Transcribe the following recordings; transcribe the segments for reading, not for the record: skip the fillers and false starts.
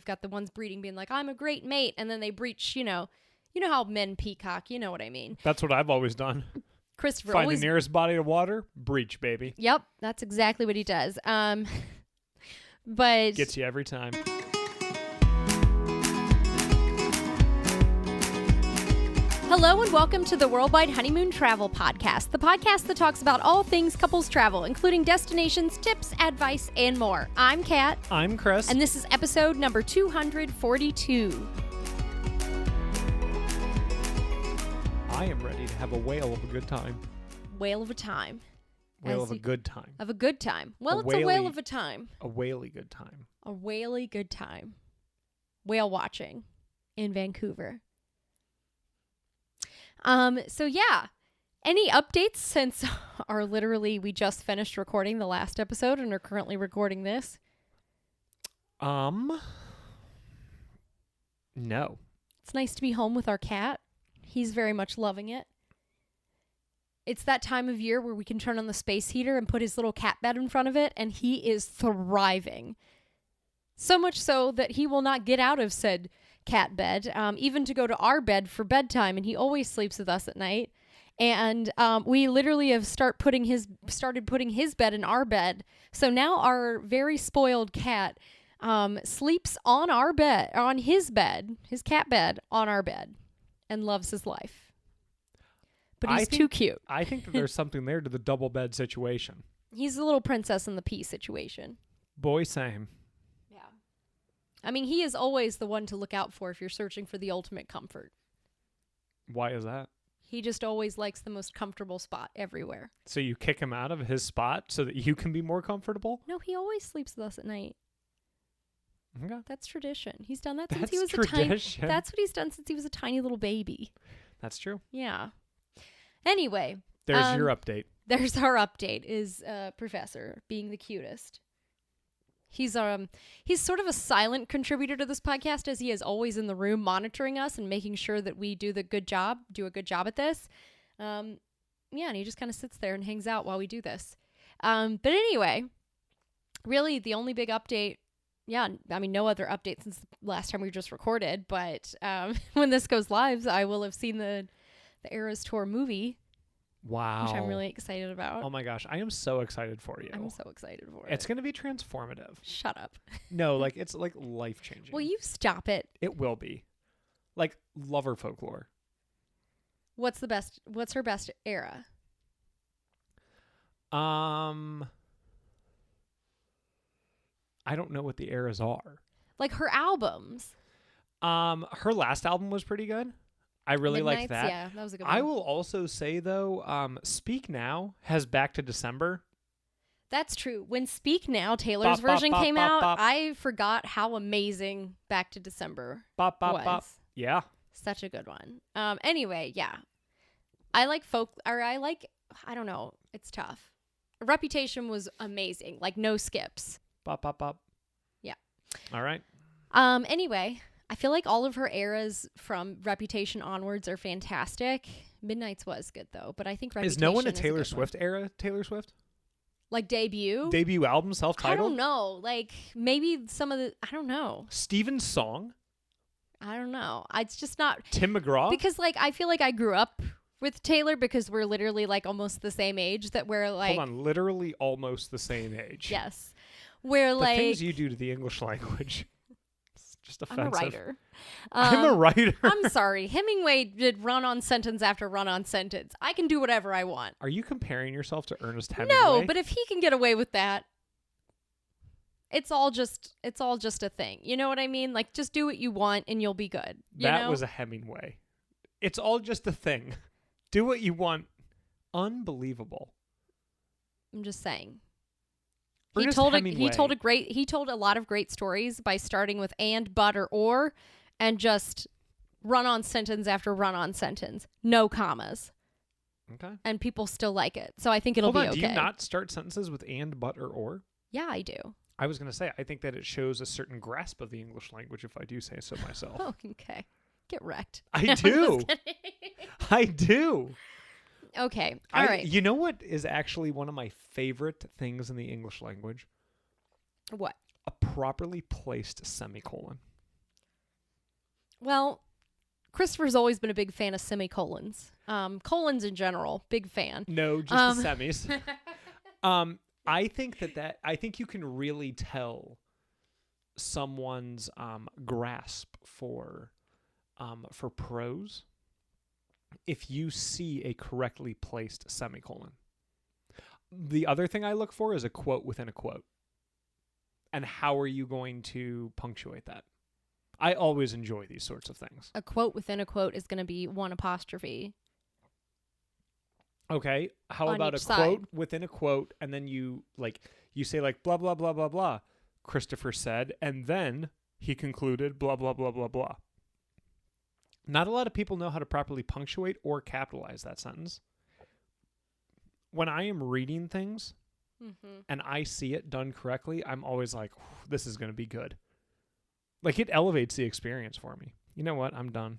got the ones breeding being like, I'm a great mate. And then they breach, you know how men peacock. You know what I mean? That's what I've always done. Christopher Find always... the nearest body of water, breach, baby. Yep, that's exactly what he does. But... Gets you every time. Hello and welcome to the Worldwide Honeymoon Travel Podcast, the podcast that talks about all things couples travel, including destinations, tips, advice, and more. I'm Kat. I'm Chris. And this is episode number 242. I am ready to have a whale of a good time. Whale of a time. Whale of a good time. Of a good time. Well, it's a whale of a time. A whaley good time. A whaley good time. Whale watching in Vancouver. So yeah, any updates since we just finished recording the last episode and are currently recording this? No. It's nice to be home with our cat. He's very much loving it. It's that time of year where we can turn on the space heater and put his little cat bed in front of it, and he is thriving. So much so that he will not get out of said cat bed, even to go to our bed for bedtime, and he always sleeps with us at night. And we literally have started putting his bed in our bed. So now our very spoiled cat sleeps on our bed, on his bed, his cat bed, on our bed, and loves his life. But he's too cute. I think that there's something there to the double bed situation. He's a little princess in the pea situation. Boy, same. Yeah. I mean, he is always the one to look out for if you're searching for the ultimate comfort. Why is that? He just always likes the most comfortable spot everywhere. So you kick him out of his spot so that you can be more comfortable? No, he always sleeps with us at night. Okay. That's tradition. He's done that since he That's was tradition. a tiny... That's what he's done since he was a tiny little baby. That's true. Yeah. Anyway. There's your update. There's our update, is Professor being the cutest. He's sort of a silent contributor to this podcast, as he is always in the room monitoring us and making sure that we do a good job at this. Yeah, and he just kind of sits there and hangs out while we do this. But anyway, really the only big update, yeah, I mean, no other update since the last time we just recorded, but when this goes live, I will have seen the Eras Tour movie. Wow. Which I'm really excited about. Oh my gosh, I am so excited for you. I'm so excited for it. It's going to be transformative. Shut up. No, like it's like life-changing. Will you stop it? It will be. Like lover folklore. What's her best era? I don't know what the eras are. Like her albums. Her last album was pretty good. I really liked that. Yeah, that was a good one. I will also say, though, Speak Now has Back to December. That's true. When Speak Now, Taylor's version came out, I forgot how amazing Back to December was. Yeah. Such a good one. Anyway, yeah. I don't know. It's tough. Reputation was amazing. Like, no skips. Bop, bop, bop. Yeah. All right. Anyway, I feel like all of her eras from Reputation onwards are fantastic. Midnight's was good, though, but I think Reputation is no one a is Taylor good Swift one. era Taylor Swift? Like debut? Debut album, self-titled? I don't know. Like, maybe some of the... I don't know. Steven's Song? I don't know. It's just not... Tim McGraw? Because, like, I feel like I grew up with Taylor because we're literally, like, almost the same age that we're, like... Hold on. Literally almost the same age. Yes. We're, like... The things you do to the English language... Just offensive. I'm a writer. I'm a writer. I'm sorry. Hemingway did run-on sentence after run-on sentence. I can do whatever I want. Are you comparing yourself to Ernest Hemingway? No, but if he can get away with that, it's all just a thing. You know what I mean? Like, just do what you want and you'll be good. That was a Hemingway. It's all just a thing. Do what you Unbelievable. I'm just saying. He told a lot of great stories by starting with and, but, or, and just run on sentence after run on sentence. No commas. Okay. And people still like it. So I think it'll be okay. Do you not start sentences with and, but, or? Yeah, I do. I was going to say, I think that it shows a certain grasp of the English language, if I do say so myself. Oh, okay. Get wrecked. I do. I do. Okay. All right. You know what is actually one of my favorite things in the English language? What? A properly placed semicolon. Well, Christopher's always been a big fan of semicolons. Colons in general, big fan. No, just the semis. I think I think you can really tell someone's grasp for prose if you see a correctly placed semicolon. The other thing I look for is a quote within a quote. And how are you going to punctuate that? I always enjoy these sorts of things. A quote within a quote is going to be one apostrophe. Okay, how about a quote within a quote, and then you say like blah blah blah blah blah. Christopher said, and then he concluded blah blah blah blah blah. Not a lot of people know how to properly punctuate or capitalize that sentence. When I am reading things and I see it done correctly, I'm always like, this is going to be good. Like, it elevates the experience for me. You know what? I'm done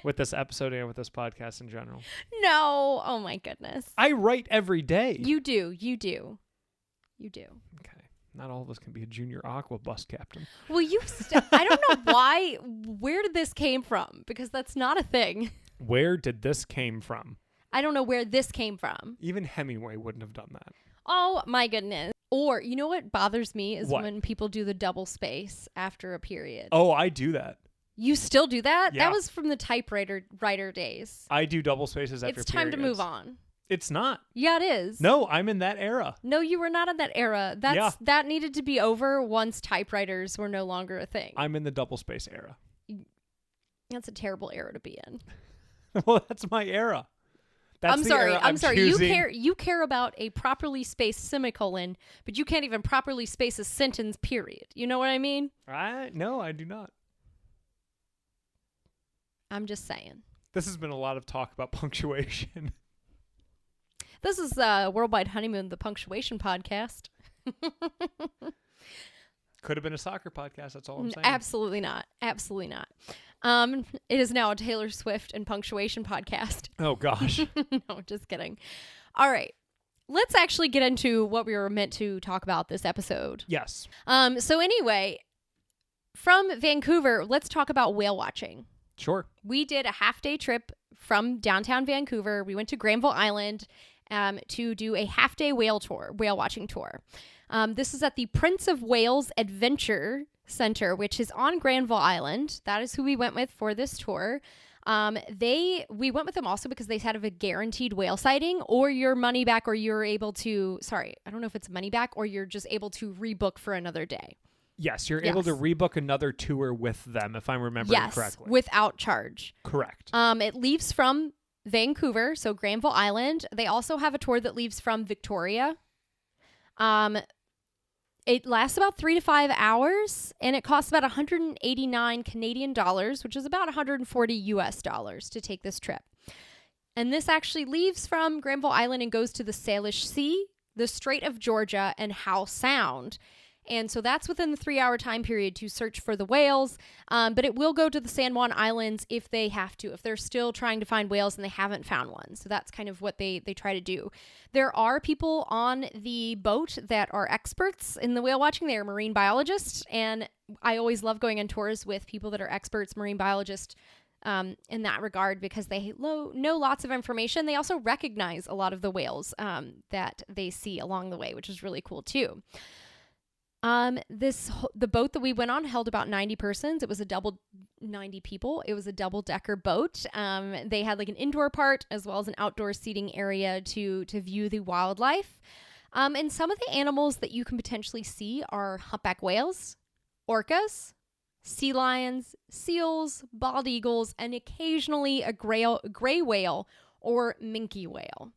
with this episode and with this podcast in general. No. Oh, my goodness. I write every day. You do. You do. You do. Okay. Not all of us can be a junior aqua bus captain. Well, I don't know why. Where did this came from? Because that's not a thing. Where did this came from? I don't know where this came from. Even Hemingway wouldn't have done that. Oh, my goodness. Or, you know what bothers me is what? when people do the double space after a period. Oh, I do that. You still do that? Yeah. That was from the typewriter days. I do double spaces after periods. It's time to move on. It's not. Yeah, it is. No, I'm in that era. No, you were not in that era. That needed to be over once typewriters were no longer a thing. I'm in the double space era. That's a terrible era to be in. Well, that's my era. That's I'm sorry. You care about a properly spaced semicolon, but you can't even properly space a sentence, period. You know what I mean? No, I do not. I'm just saying. This has been a lot of talk about punctuation. This is Worldwide Honeymoon, the punctuation podcast. Could have been a soccer podcast. That's all I'm saying. Absolutely not. Absolutely not. It is now a Taylor Swift and punctuation podcast. Oh, gosh. No, just kidding. All right. Let's actually get into what we were meant to talk about this episode. Yes. So anyway, from Vancouver, let's talk about whale watching. Sure. We did a half-day trip from downtown Vancouver. We went to Granville Island to do a half-day whale watching tour. This is at the Prince of Wales Adventure Center, which is on Granville Island. That is who we went with for this tour. We went with them also because they had a guaranteed whale sighting, or your money back, or you're able to, I don't know if it's money back, or you're just able to rebook for another day. Yes, you're able to rebook another tour with them, if I'm remembering correctly. Yes, without charge. Correct. It leaves from Vancouver, so Granville Island. They also have a tour that leaves from Victoria. It lasts about 3 to 5 hours, and it costs about 189 Canadian dollars, which is about 140 US dollars to take this trip. And this actually leaves from Granville Island and goes to the Salish Sea, the Strait of Georgia, and Howe Sound. And so that's within the 3-hour time period to search for the whales. But it will go to the San Juan Islands if they have to, if they're still trying to find whales and they haven't found one. So that's kind of what they try to do. There are people on the boat that are experts in the whale watching. They are marine biologists. And I always love going on tours with people that are experts, marine biologists, in that regard, because they know lots of information. They also recognize a lot of the whales that they see along the way, which is really cool too. The boat that we went on held about 90 persons. It was 90 people. It was a double-decker boat. They had like an indoor part as well as an outdoor seating area to view the wildlife. And some of the animals that you can potentially see are humpback whales, orcas, sea lions, seals, bald eagles, and occasionally a gray whale or minke whale.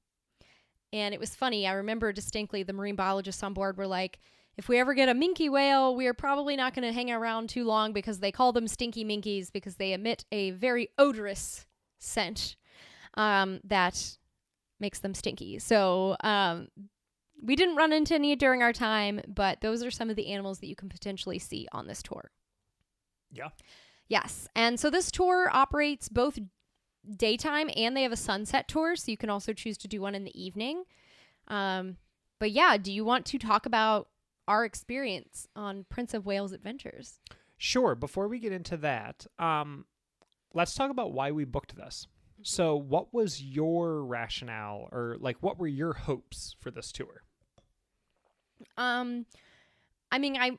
And it was funny. I remember distinctly the marine biologists on board were like, if we ever get a minke whale, we are probably not going to hang around too long because they call them stinky minkies because they emit a very odorous scent that makes them stinky. So we didn't run into any during our time, but those are some of the animals that you can potentially see on this tour. Yeah. Yes. And so this tour operates both daytime and they have a sunset tour. So you can also choose to do one in the evening. But yeah, do you want to talk about our experience on Prince of Wales Adventures? Sure. Before we get into that, let's talk about why we booked this. So what was your rationale, or like what were your hopes for this tour? I mean, I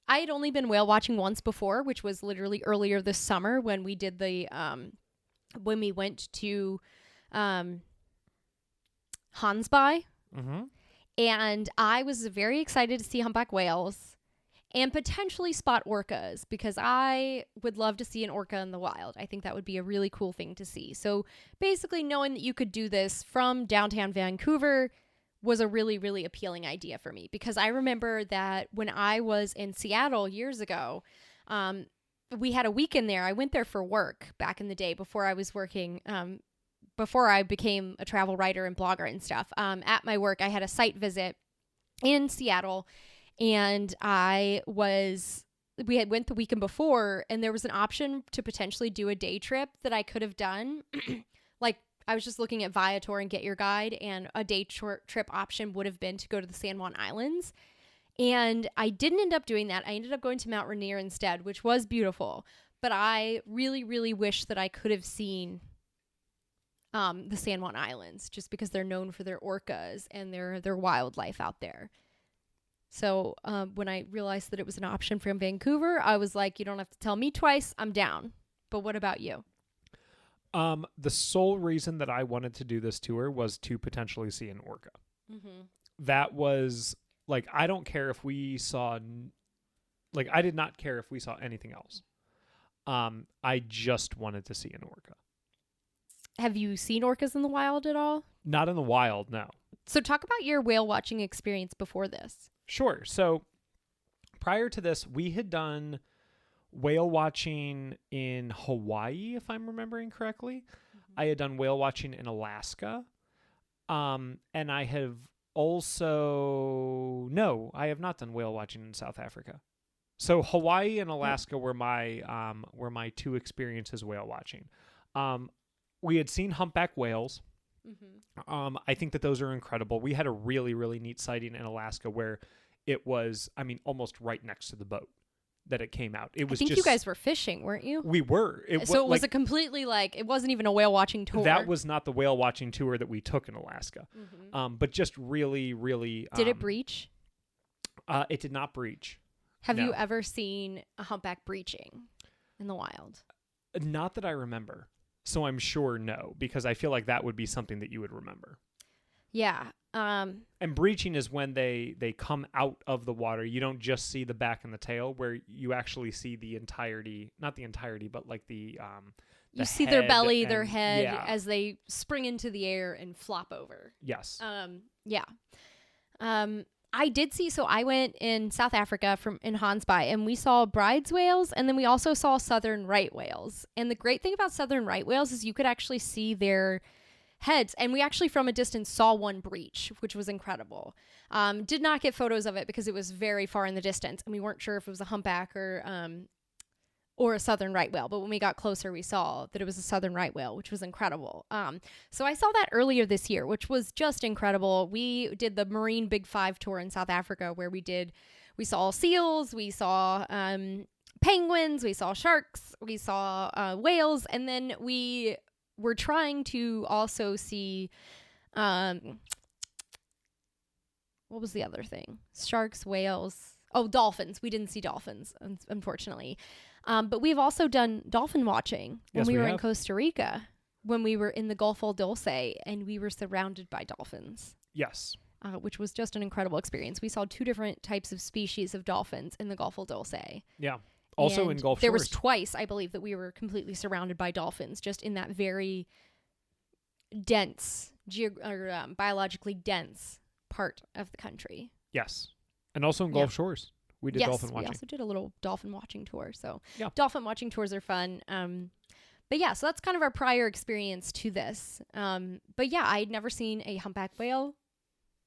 had only been whale watching once before, which was literally earlier this summer when we did when we went to, Hansby. Mm-hmm. And I was very excited to see humpback whales and potentially spot orcas, because I would love to see an orca in the wild. I think that would be a really cool thing to see. So basically knowing that you could do this from downtown Vancouver was a really, really appealing idea for me, because I remember that when I was in Seattle years ago, we had a weekend there. I went there for work back in the day before I was working, before I became a travel writer and blogger and stuff. At my work, I had a site visit in Seattle, and we had went the weekend before, and there was an option to potentially do a day trip that I could have done. Like, I was just looking at Viator and Get Your Guide, and a day trip option would have been to go to the San Juan Islands. And I didn't end up doing that. I ended up going to Mount Rainier instead, which was beautiful. But I really, really wish that I could have seen the San Juan Islands, just because they're known for their orcas and their wildlife out there. So when I realized that it was an option from Vancouver, I was like, you don't have to tell me twice. I'm down. But what about you? The sole reason that I wanted to do this tour was to potentially see an orca. Mm-hmm. That was like, I don't care if we saw, like, I did not care if we saw anything else. I just wanted to see an orca. Have you seen orcas in the wild at all? Not in the wild, no. So talk about your whale watching experience before this. Sure. So prior to this, we had done whale watching in Hawaii, if I'm remembering correctly. Mm-hmm. I had done whale watching in Alaska. And I have also... No, I have not done whale watching in South Africa. So Hawaii and Alaska were my two experiences whale watching. We had seen humpback whales. Mm-hmm. I think that those are incredible. We had a really, really neat sighting in Alaska where it was, I mean, almost right next to the boat that it came out. It was. I think you guys were fishing, weren't you? We were. It was a completely, like, it wasn't even a whale watching tour. That was not the whale watching tour that we took in Alaska. Mm-hmm. But just really, really. Did it breach? It did not breach. Have you ever seen a humpback breaching in the wild? Not that I remember. So I'm sure no, because I feel like that would be something that you would remember. Yeah. And breaching is when they come out of the water. You don't just see the back and the tail, where you actually see the entirety, not the entirety, but like the you see their belly, their head, as they spring into the air and flop over. Yes. Yeah. I did see, so I went in South Africa in Hansby, and we saw bride's whales, and then we also saw southern right whales. And the great thing about southern right whales is you could actually see their heads, and we actually from a distance saw one breach, which was incredible. Did not get photos of it because it was very far in the distance, and we weren't sure if it was a humpback or a southern right whale. But when we got closer, we saw that it was a southern right whale, which was incredible. So I saw that earlier this year, which was just incredible. We did the Marine Big Five tour in South Africa, where we saw seals, we saw penguins, we saw sharks, we saw whales, and then we were trying to also see what was the other thing? Sharks, whales. Oh, dolphins. We didn't see dolphins, unfortunately. But we've also done dolphin watching when we were in Costa Rica, when we were in the Gulf of Dulce, and we were surrounded by dolphins. Yes. Which was just an incredible experience. We saw 2 different types of species of dolphins in the Gulf of Dulce. Yeah. Also in Gulf Shores. There was twice, I believe, that we were completely surrounded by dolphins, just in that very dense, biologically dense part of the country. Yes. And also in Gulf Shores. We did dolphin watching. We also did a little dolphin watching tour. So yeah. Dolphin watching tours are fun. But yeah, so that's kind of our prior experience to this. But yeah, I'd never seen a humpback whale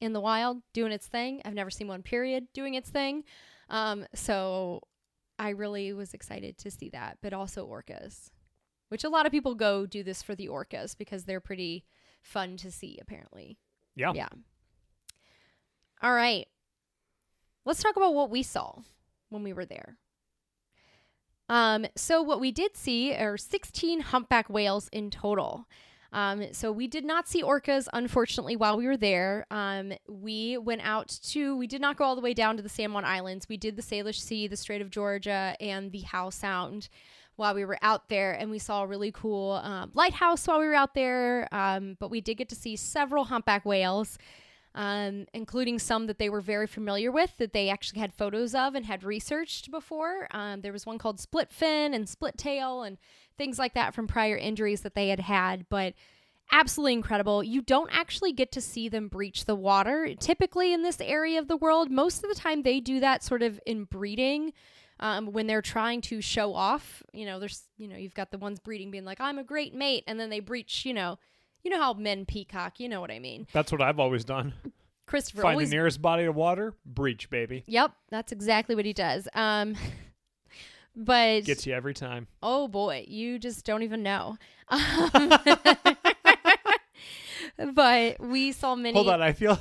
in the wild doing its thing. I've never seen one, period, doing its thing. So I really was excited to see that, but also orcas, which a lot of people go do this for the orcas because they're pretty fun to see, apparently. Yeah. Yeah. All right. Let's talk about what we saw when we were there. So what we did see are 16 humpback whales in total. So we did not see orcas, unfortunately, while we were there. We did not go all the way down to the San Juan Islands. We did the Salish Sea, the Strait of Georgia, and the Howe Sound while we were out there. And we saw a really cool lighthouse while we were out there. But we did get to see several humpback whales, including some that they were very familiar with, that they actually had photos of and had researched before. There was one called split fin and split tail and things like that from prior injuries that they had, but absolutely incredible. You don't actually get to see them breach the water typically in this area of the world. Most of the time they do that sort of in breeding, when they're trying to show off. You've got the ones breeding being like, I'm a great mate, and then they breach, you know how men peacock, you know what I mean. That's what I've always done. Christopher Find the nearest body of water, breach, baby. Yep, that's exactly what he does. But gets you every time. Oh boy, you just don't even know. But we saw many. Hold on, I feel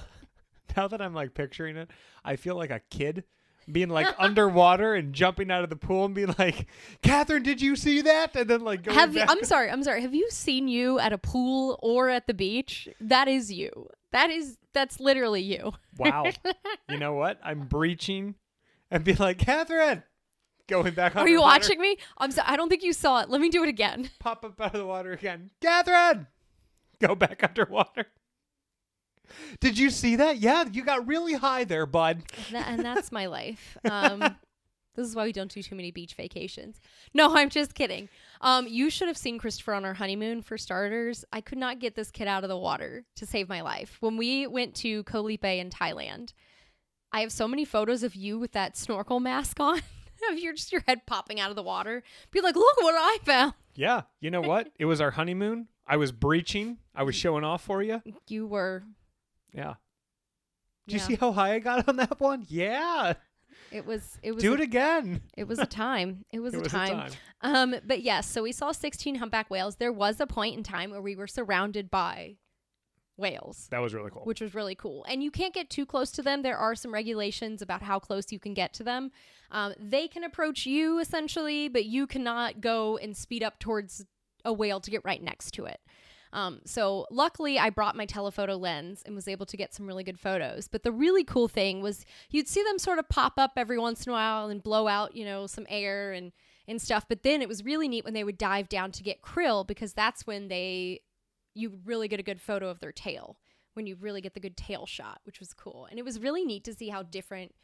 now that I'm like picturing it, I feel like a kid being like underwater and jumping out of the pool and being like, Catherine, did you see that? And then like going back. I'm sorry. Have you seen you at a pool or at the beach? That is you. That's literally you. Wow. You know what? I'm breaching and being like, Catherine. Going back Are you watching me? I don't think you saw it. Let me do it again. Pop up out of the water again. Catherine! Go back underwater. Did you see that? Yeah, you got really high there, bud. And that's my life. This is why we don't do too many beach vacations. No, I'm just kidding. You should have seen Christopher on our honeymoon, for starters. I could not get this kid out of the water to save my life. When we went to Koh Lipe in Thailand, I have so many photos of you with that snorkel mask on. Of your head popping out of the water. Be like, look what I found. Yeah. You know what? It was our honeymoon. I was breaching. I was showing off for you. You were. Yeah. Did you see how high I got on that one? Yeah. It was. Do it again. It was a time. It was a time. But yes, so we saw 16 humpback whales. There was a point in time where we were surrounded by whales. That was really cool. Which was really cool. And you can't get too close to them. There are some regulations about how close you can get to them. They can approach you essentially, but you cannot go and speed up towards a whale to get right next to it. So luckily I brought my telephoto lens and was able to get some really good photos. But the really cool thing was you'd see them sort of pop up every once in a while and blow out, some air and stuff. But then it was really neat when they would dive down to get krill, because that's when you really get a good photo of their tail, when you really get the good tail shot, which was cool. And it was really neat to see how different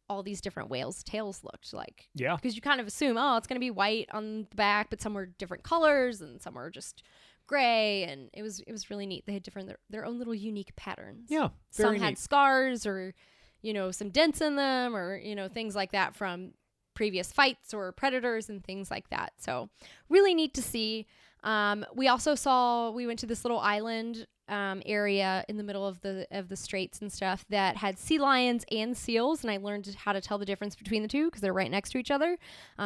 all these different whales' tails looked like. Yeah. Because you kind of assume, it's going to be white on the back, but some were different colors and some were just gray. And it was really neat. They had their own little unique patterns. Yeah. Some had scars or, some dents in them or, things like that from previous fights or predators and things like that. So really neat to see. We also we went to this little island area in the middle of the straits and stuff that had sea lions and seals, and I learned how to tell the difference between the two because they're right next to each other.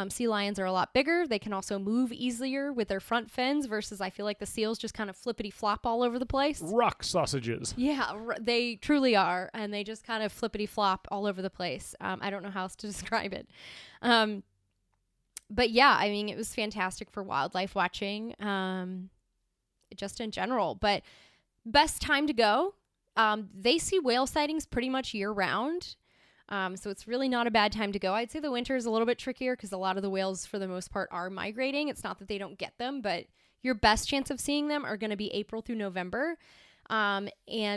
Sea lions are a lot bigger. They can also move easier with their front fins versus I feel like the seals just kind of flippity flop all over the place. Rock sausages. Yeah, they truly are, and they just kind of flippity flop all over the place. I don't know how else to describe it. But yeah, I mean, it was fantastic for wildlife watching, just in general. But best time to go. They see whale sightings pretty much year round. So it's really not a bad time to go. I'd say the winter is a little bit trickier because a lot of the whales, for the most part, are migrating. It's not that they don't get them, but your best chance of seeing them are going to be April through November. And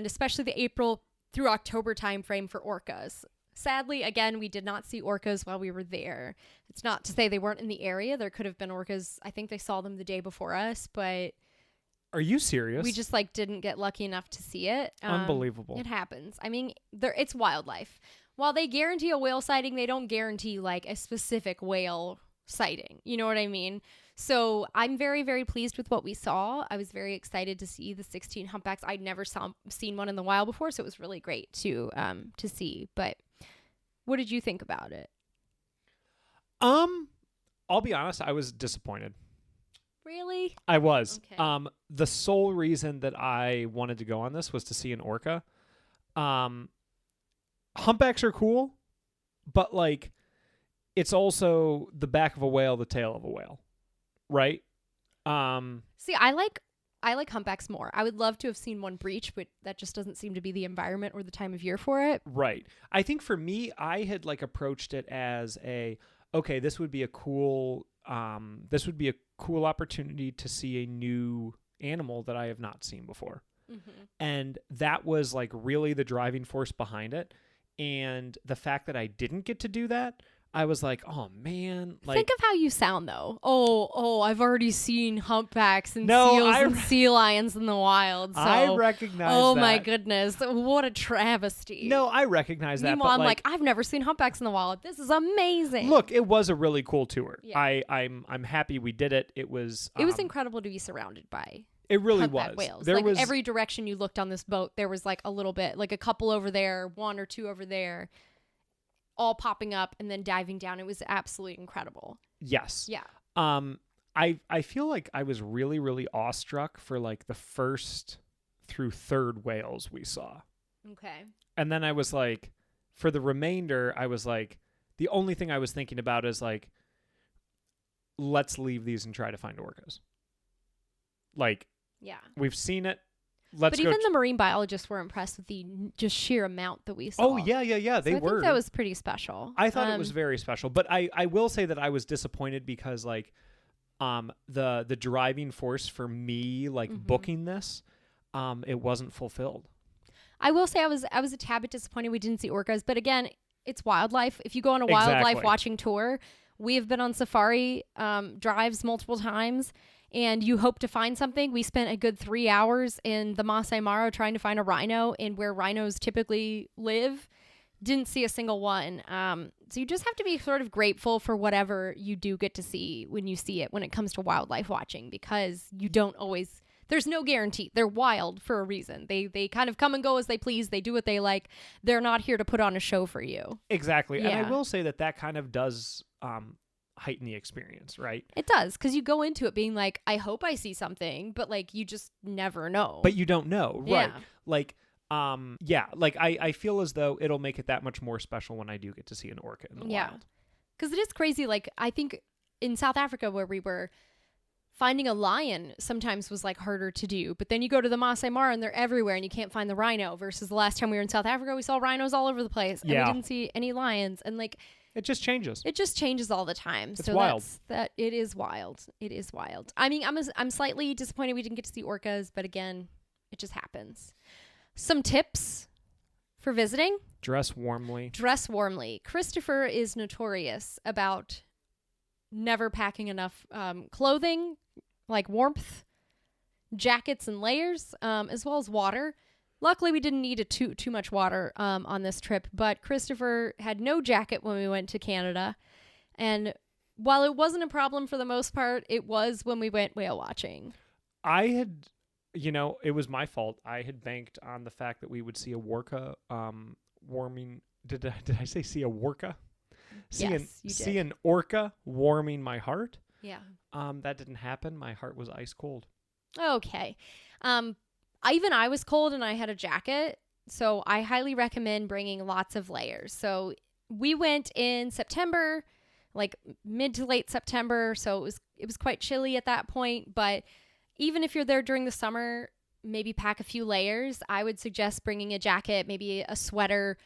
especially the April through October timeframe for orcas. Sadly, again, we did not see orcas while we were there. It's not to say they weren't in the area. There could have been orcas. I think they saw them the day before us, but... Are you serious? We just didn't get lucky enough to see it. Unbelievable. It happens. I mean, it's wildlife. While they guarantee a whale sighting, they don't guarantee a specific whale sighting. You know what I mean? So I'm very, very pleased with what we saw. I was very excited to see the 16 humpbacks. I'd never seen one in the wild before, so it was really great to see. But what did you think about it? I'll be honest, I was disappointed. Really? I was. Okay. The sole reason that I wanted to go on this was to see an orca. Humpbacks are cool, but it's also the back of a whale, the tail of a whale, right? See, I like humpbacks more. I would love to have seen one breach, but that just doesn't seem to be the environment or the time of year for it. Right. I think for me, I had like approached it as okay, this would be a cool opportunity to see a new animal that I have not seen before. Mm-hmm. And that was like really the driving force behind it. And the fact that I didn't get to do that, I was like, oh man. Like, think of how you sound though. Oh, I've already seen humpbacks and seals and sea lions in the wild. So, I recognize oh that. my goodness. What a travesty. No, I recognize that. Meanwhile, I'm like, I've never seen humpbacks in the wild. This is amazing. Look, it was a really cool tour. Yeah. I'm happy we did it. It was incredible to be surrounded by it really humpback was. whales. There like was every direction you looked on this boat, there was like a little bit, like a couple over there, one or two over there, all popping up and then diving down. It was absolutely incredible. Yes. Yeah. I feel like I was really, really awestruck for like the first through third whales we saw. Okay. And then I was like, for the remainder, I was like, the only thing I was thinking about is like, let's leave these and try to find orcas. Like, yeah, we've seen it. But even the marine biologists were impressed with the just sheer amount that we saw. Oh, yeah. They were. I think that was pretty special. I thought it was very special. But I will say that I was disappointed because, like, the driving force for me, like, booking this, it wasn't fulfilled. I will say I was a tad bit disappointed we didn't see orcas. But again, it's wildlife. If you go on a wildlife watching tour, we have been on safari drives multiple times, and you hope to find something. We spent a good 3 hours in the Masai Mara trying to find a rhino in where rhinos typically live. Didn't see a single one. So you just have to be sort of grateful for whatever you do get to see when you see it when it comes to wildlife watching, because you don't always, there's no guarantee. They're wild for a reason. They kind of come and go as they please. They do what they like. They're not here to put on a show for you. Exactly. Yeah. And I will say that kind of does heighten the experience, right? It does, because you go into it being like, I hope I see something, but like you just never know. But you don't know, yeah. Right? Like, like I feel as though it'll make it that much more special when I do get to see an orca in the wild. Because it is crazy. Like, I think in South Africa where we were, finding a lion sometimes was like harder to do, but then you go to the Masai Mara and they're everywhere and you can't find the rhino, versus the last time we were in South Africa, we saw rhinos all over the place and we didn't see any lions. And like, it just changes. It just changes all the time. It's wild. It is wild. It is wild. I mean, I'm slightly disappointed we didn't get to see orcas, but again, it just happens. Some tips for visiting: dress warmly. Dress warmly. Christopher is notorious about never packing enough clothing, like warmth, jackets and layers, as well as water. Luckily, we didn't need too much water on this trip, but Christopher had no jacket when we went to Canada. And while it wasn't a problem for the most part, it was when we went whale watching. I had, it was my fault. I had banked on the fact that we would see a orca warming. Did I say see a orca? Yes, you did. See an orca warming my heart. Yeah. That didn't happen. My heart was ice cold. Okay. I was cold and I had a jacket, so I highly recommend bringing lots of layers. So we went in September, like mid to late September, so it was quite chilly at that point. But even if you're there during the summer, maybe pack a few layers. I would suggest bringing a jacket, maybe a sweater,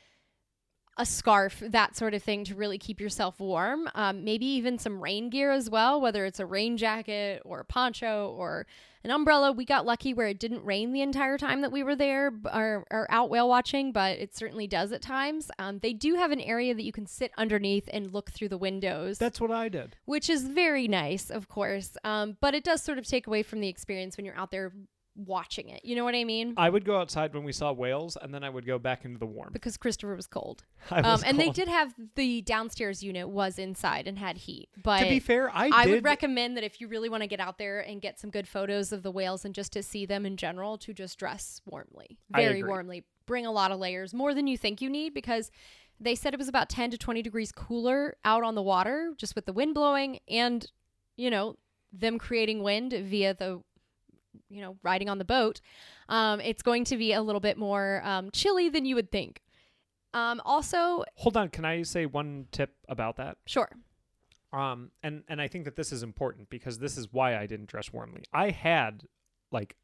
a scarf, that sort of thing, to really keep yourself warm. Maybe even some rain gear as well, whether it's a rain jacket or a poncho or an umbrella. We got lucky where it didn't rain the entire time that we were there or out whale watching, but it certainly does at times. They do have an area that you can sit underneath and look through the windows. That's what I did. Which is very nice, of course. But it does sort of take away from the experience when you're out there watching it. You know what I mean? I would go outside when we saw whales, and then I would go back into the warm. Because Christopher was cold. And cold. They did have the downstairs unit was inside and had heat. But to be fair, I would recommend that if you really want to get out there and get some good photos of the whales and just to see them in general, to just dress warmly. Very warmly. Bring a lot of layers, more than you think you need, because they said it was about 10 to 20 degrees cooler out on the water, just with the wind blowing and, them creating wind via the riding on the boat. It's going to be a little bit more chilly than you would think. Also, hold on. Can I say one tip about that? sure. And I think that this is important because this is why I didn't dress warmly. I had like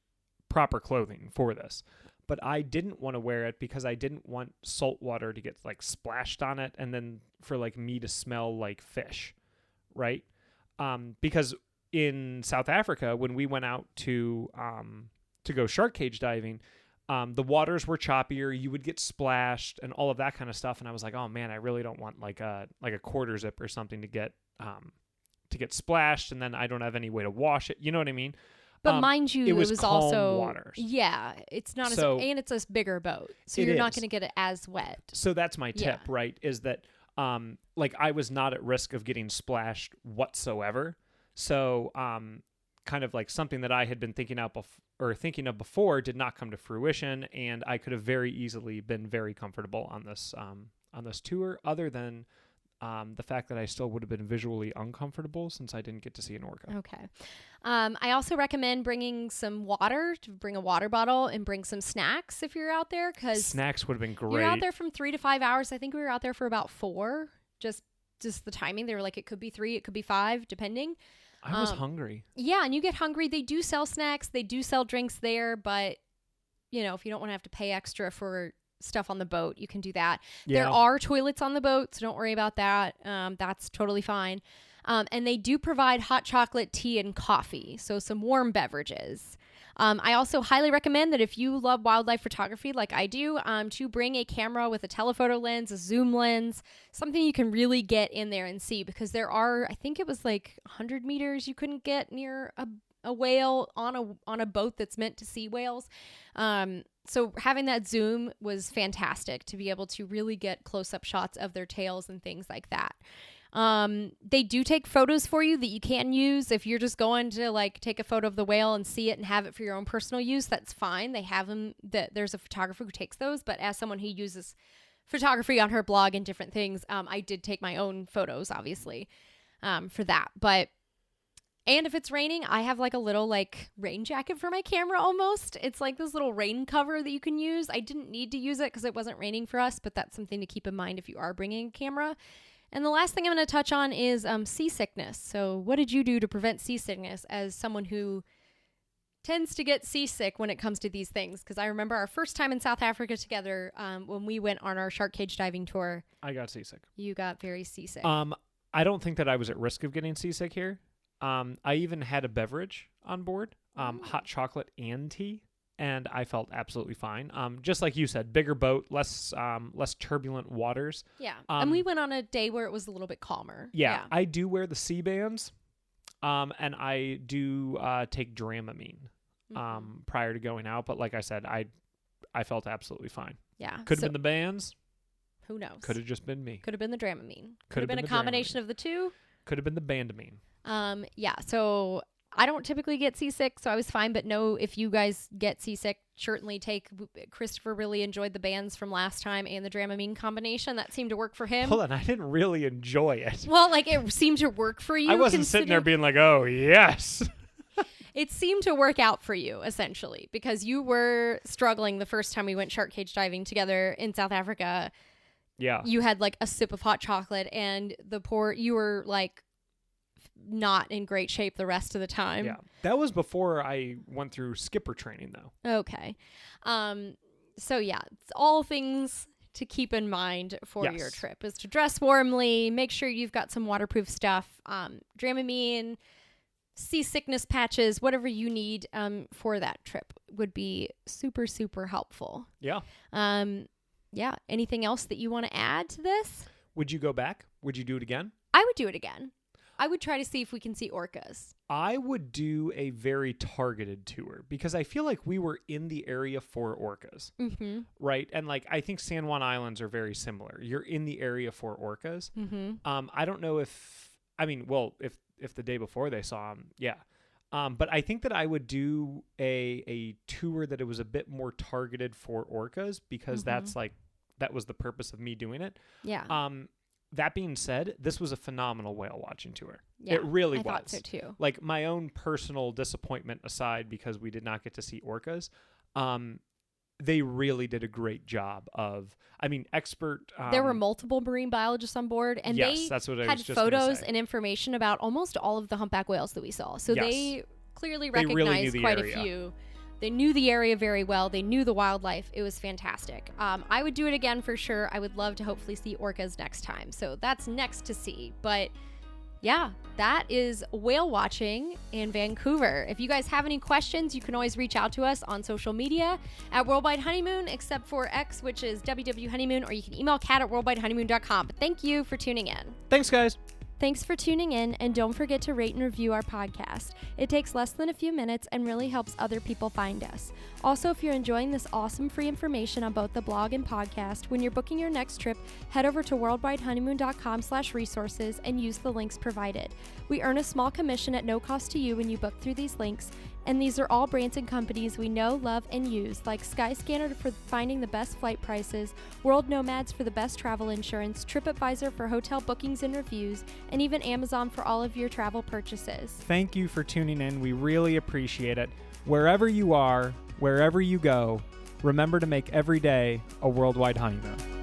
proper clothing for this, but I didn't want to wear it because I didn't want salt water to get like splashed on it and then for like me to smell like fish, right? Because in South Africa, when we went out to go shark cage diving, the waters were choppier. You would get splashed and all of that kind of stuff. And I was like, oh man, I really don't want like a quarter zip or something to get splashed, and then I don't have any way to wash it. You know what I mean? But mind you, it was calm also waters. Yeah, it's not and it's a bigger boat, so you're not going to get it as wet. So that's my tip, right? Is that like I was not at risk of getting splashed whatsoever. So kind of like something that I had been thinking of before did not come to fruition, and I could have very easily been very comfortable on this tour, other than the fact that I still would have been visually uncomfortable since I didn't get to see an orca. Okay. I also recommend bringing some water, to bring a water bottle, and bring some snacks if you're out there, because snacks would have been great. You're out there from 3 to 5 hours. I think we were out there for about 4. Just the timing. They were like, it could be 3, it could be 5, depending. I was hungry. Yeah, and you get hungry. They do sell snacks. They do sell drinks there, but if you don't want to have to pay extra for stuff on the boat, you can do that. Yeah. There are toilets on the boat, so don't worry about that. That's totally fine. And they do provide hot chocolate, tea, and coffee, so some warm beverages. I also highly recommend that if you love wildlife photography like I do, to bring a camera with a telephoto lens, a zoom lens, something you can really get in there and see, because there are, I think it was like 100 meters you couldn't get near a whale on a boat that's meant to see whales. So having that zoom was fantastic to be able to really get close-up shots of their tails and things like that. They do take photos for you that you can use. If you're just going to like take a photo of the whale and see it and have it for your own personal use, that's fine. They have them, there's a photographer who takes those, but as someone who uses photography on her blog and different things, I did take my own photos, obviously, for that. And if it's raining, I have like a little like rain jacket for my camera almost. It's like this little rain cover that you can use. I didn't need to use it because it wasn't raining for us, but that's something to keep in mind if you are bringing a camera. And the last thing I'm going to touch on is seasickness. So what did you do to prevent seasickness as someone who tends to get seasick when it comes to these things? Because I remember our first time in South Africa together, when we went on our shark cage diving tour. I got seasick. You got very seasick. I don't think that I was at risk of getting seasick here. I even had a beverage on board, hot chocolate and tea, and I felt absolutely fine. Just like you said, bigger boat, less turbulent waters. Yeah, and we went on a day where it was a little bit calmer. Yeah. I do wear the sea bands, and I do take Dramamine prior to going out. But like I said, I felt absolutely fine. Yeah, could have been the bands. Who knows? Could have just been me. Could have been the Dramamine. Could have been a combination of the two. Could have been the Bandamine. Yeah, so I don't typically get seasick, so I was fine. But no, if you guys get seasick, certainly take. Christopher really enjoyed the bands from last time and the Dramamine combination. That seemed to work for him. Hold on, I didn't really enjoy it. Well, like it seemed to work for you. I wasn't sitting there being like, oh, yes. It seemed to work out for you, essentially, because you were struggling the first time we went shark cage diving together in South Africa. Yeah. You had like a sip of hot chocolate, and you were like not in great shape the rest of the time. Yeah. That was before I went through skipper training though. Okay. So yeah, it's all things to keep in mind for your trip is to dress warmly, make sure you've got some waterproof stuff, Dramamine, seasickness patches, whatever you need for that trip would be super, super helpful. Yeah. Yeah. Anything else that you want to add to this? Would you go back? Would you do it again? I would do it again. I would try to see if we can see orcas. I would do a very targeted tour because I feel like we were in the area for orcas, right? And like I think San Juan Islands are very similar. You're in the area for orcas. I don't know if the day before they saw them, yeah. But I think that I would do a tour that it was a bit more targeted for orcas because that was the purpose of me doing it. Yeah. That being said, this was a phenomenal whale watching tour. Yeah, it really was. I thought so too. Like my own personal disappointment aside, because we did not get to see orcas, they really did a great job of, expert. There were multiple marine biologists on board, and that's what I had was just photos say. and information about almost all of the humpback whales that we saw. So they clearly They recognized really knew the quite area. a few. They knew the area very well. They knew the wildlife. It was fantastic. I would do it again for sure. I would love to hopefully see orcas next time. So that's next to see. But yeah, that is whale watching in Vancouver. If you guys have any questions, you can always reach out to us on social media at Worldwide Honeymoon, except for X, which is WW Honeymoon, or you can email kat@worldwidehoneymoon.com. But thank you for tuning in. Thanks, guys. Thanks for tuning in, and don't forget to rate and review our podcast. It takes less than a few minutes and really helps other people find us. Also, if you're enjoying this awesome free information on both the blog and podcast, when you're booking your next trip, head over to worldwidehoneymoon.com/resources and use the links provided. We earn a small commission at no cost to you when you book through these links, and these are all brands and companies we know, love, and use, like Skyscanner for finding the best flight prices, World Nomads for the best travel insurance, TripAdvisor for hotel bookings and reviews, and even Amazon for all of your travel purchases. Thank you for tuning in. We really appreciate it. Wherever you are, wherever you go, remember to make every day a worldwide honeymoon.